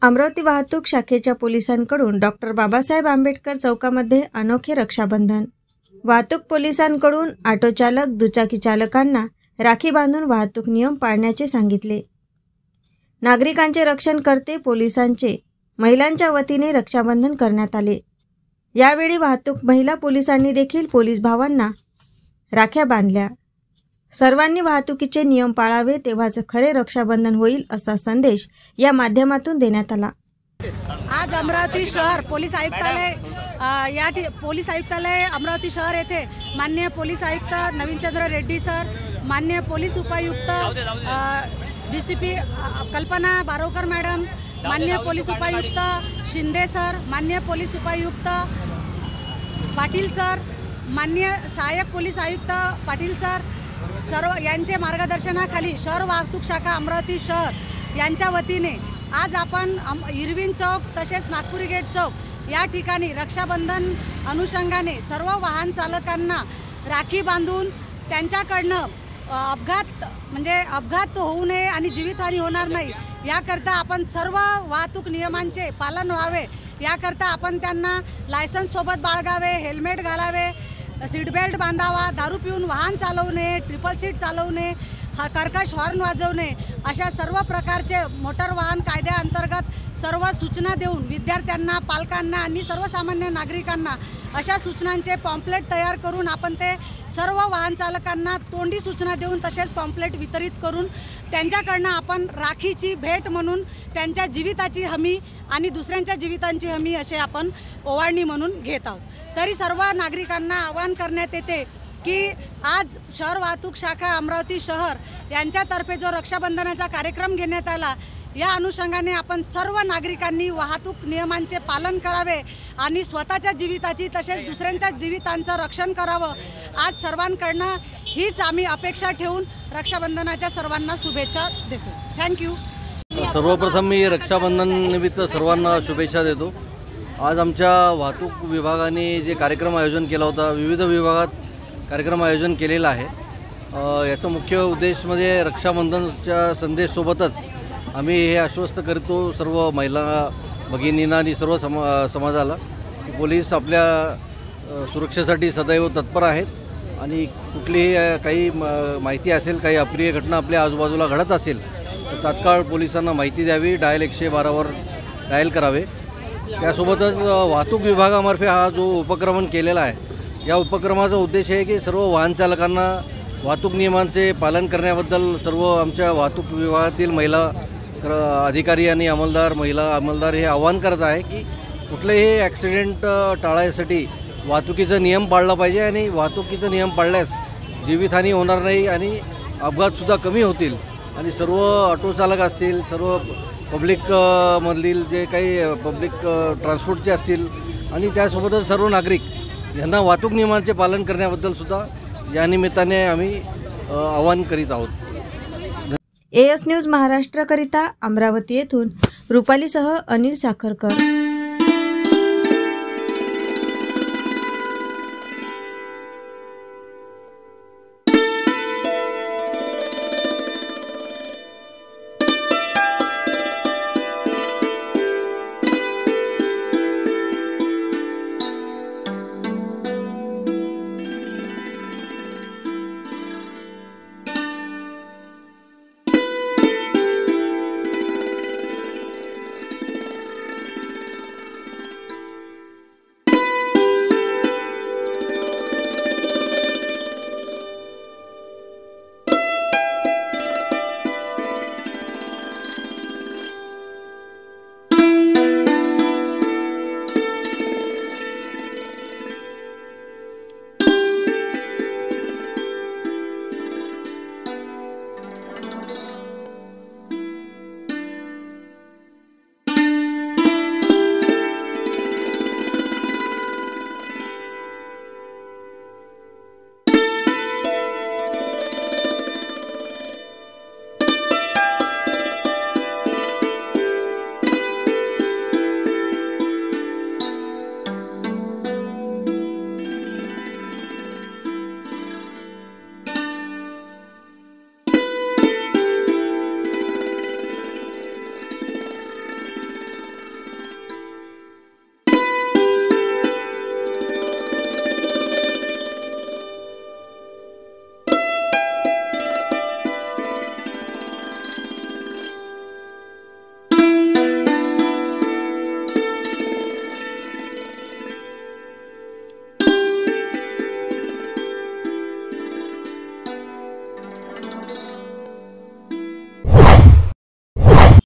अमरावती वाहतूक शाखेच्या पोलिसांकडून डॉक्टर बाबासाहेब आंबेडकर चौकामध्ये अनोखे रक्षाबंधन. वाहतूक पोलिसांकडून ऑटो चालक, दुचाकी चालकांना राखी बांधून वाहतूक नियम पाळण्याचे सांगितले. नागरिकांचे रक्षण करते पोलिसांचे महिलांच्या वतीने रक्षाबंधन करण्यात आले. यावेळी वाहतूक महिला पोलिसांनी देखील पोलीस भावांना राख्या बांधल्या. सर्वांनी वाहतुकीचे नियम पाळावे, तेव्हाच खरे रक्षाबंधन होईल असा संदेश या माध्यमातून देण्यात आला. आज अमरावती शहर पोलीस आयुक्तालय पोलीस आयुक्तालय अमरावती शहर येथे माननीय पोलीस आयुक्त नवीनचंद्र रेड्डी सर, माननीय पोलीस उपायुक्त DCP कल्पना बारोकर मॅडम, माननीय पोलीस उपायुक्त शिंदे सर, माननीय पोलीस उपायुक्त पाटील सर, माननीय सहाय्यक पोलीस आयुक्त पाटील सर, सर्व यांचे मार्गदर्शनाखाली शहर वाहतूक शाखा अमरावती शहर यांच्या वतीने आज आपण इरविन चौक तसेच नागपुरी गेट चौक या ठिकाणी रक्षाबंधन अनुषंगाने सर्व वाहन चालकांना राखी बांधून त्यांच्याकडनं अपघात होऊ नये आणि जीवितहानी होणार नाही याकरता आपण सर्व वाहतूक नियमांचे पालन व्हावे याकरता आपण त्यांना लायसन्स सोबत बाळगावे, हेल्मेट घालावे, सीट बेल्ट बांधावा, दारू पिऊन वाहन चालवू नये, ट्रिपल सीट चालवू नये, कर्कश हॉर्न वाजवणे अशा सर्व प्रकारचे मोटर वाहन कायद्याअंतर्गत सर्व सूचना देऊन विद्यार्थ्यांना, पालकांना आणि सर्वसामान्य नागरिकांना अशा सूचनांचे पॉम्पलेट तयार करून आपण ते सर्व वाहन चालकांना तोंडी सूचना देऊन तसेच पॉम्पलेट वितरित करून त्यांच्याकडनं आपण राखीची भेट म्हणून त्यांच्या जीविताची हमी आणि दुसऱ्यांच्या जीवितांची हमी असे आपण ओवाळणी म्हणून घेत आहोत. तरी सर्व नागरिकांना आवाहन करण्यात येते की आज शहर वाहतूक शाखा अमरावती शहर यांच्यातर्फे जो रक्षाबंधनाचा कार्यक्रम घेण्यात आला या अनुषंगाने आपण सर्व नागरिकांनी वाहतूक नियमांचे पालन करावे आणि स्वतःच्या जीविताची तसेच दुसऱ्यांच्या जीवितांचं रक्षण करावं. आज सर्वांकडनं हीच आम्ही अपेक्षा ठेवून रक्षाबंधनाच्या सर्वांना शुभेच्छा देतो. थँक्यू. सर्वप्रथम मी रक्षाबंधन निमित्त सर्वांना शुभेच्छा देतो. आज आमच्या वाहतूक विभागाने जे कार्यक्रम आयोजन केला होता, विविध विभागात कार्यक्रम आयोजन केलेला आहे. याचा मुख्य उद्देश म्हणजे रक्षाबंधनच्या संदेशसोबतच आम्ही हे आश्वस्त करतो सर्व महिला भगिनींना आणि सर्व समाजाला की पोलीस आपल्या सुरक्षेसाठी सदैव तत्पर आहेत आणि कुठलीही काही माहिती असेल, काही अप्रिय घटना आपल्या आजूबाजूला घडत असेल तर तात्काळ पोलिसांना माहिती द्यावी, डायल 112वर डायल करावे. त्यासोबतच वाहतूक विभागामार्फे हा जो उपक्रम केलेला आहे या उपक्रमाचा उद्देश आहे की सर्व वाहन चालकांना वाहतूक नियमांचे पालन करण्याबद्दल सर्व आमच्या वाहतूक विभागातील महिला अधिकारी आणि महिला अंमलदार हे आवाहन करत आहे की कुठलेही ॲक्सिडेंट टाळण्यासाठी वाहतुकीचा नियम पाळला पाहिजे आणि वाहतुकीचा नियम पाळल्यास जीवितहानी होणार नाही आणि अपघातसुद्धा कमी होतील आणि सर्व ऑटो चालक असतील, सर्व पब्लिक मधील जे काही पब्लिक ट्रान्सपोर्टचे असतील आणि त्यासोबतच सर्व नागरिक यांना वाहतूक नियमांचे पालन करण्याबद्दल या निमित्ताने आम्ही आवाहन करीत आहोत. AS न्यूज महाराष्ट्रकरिता अमरावती येथून रुपालीसह अनिल साखरकर.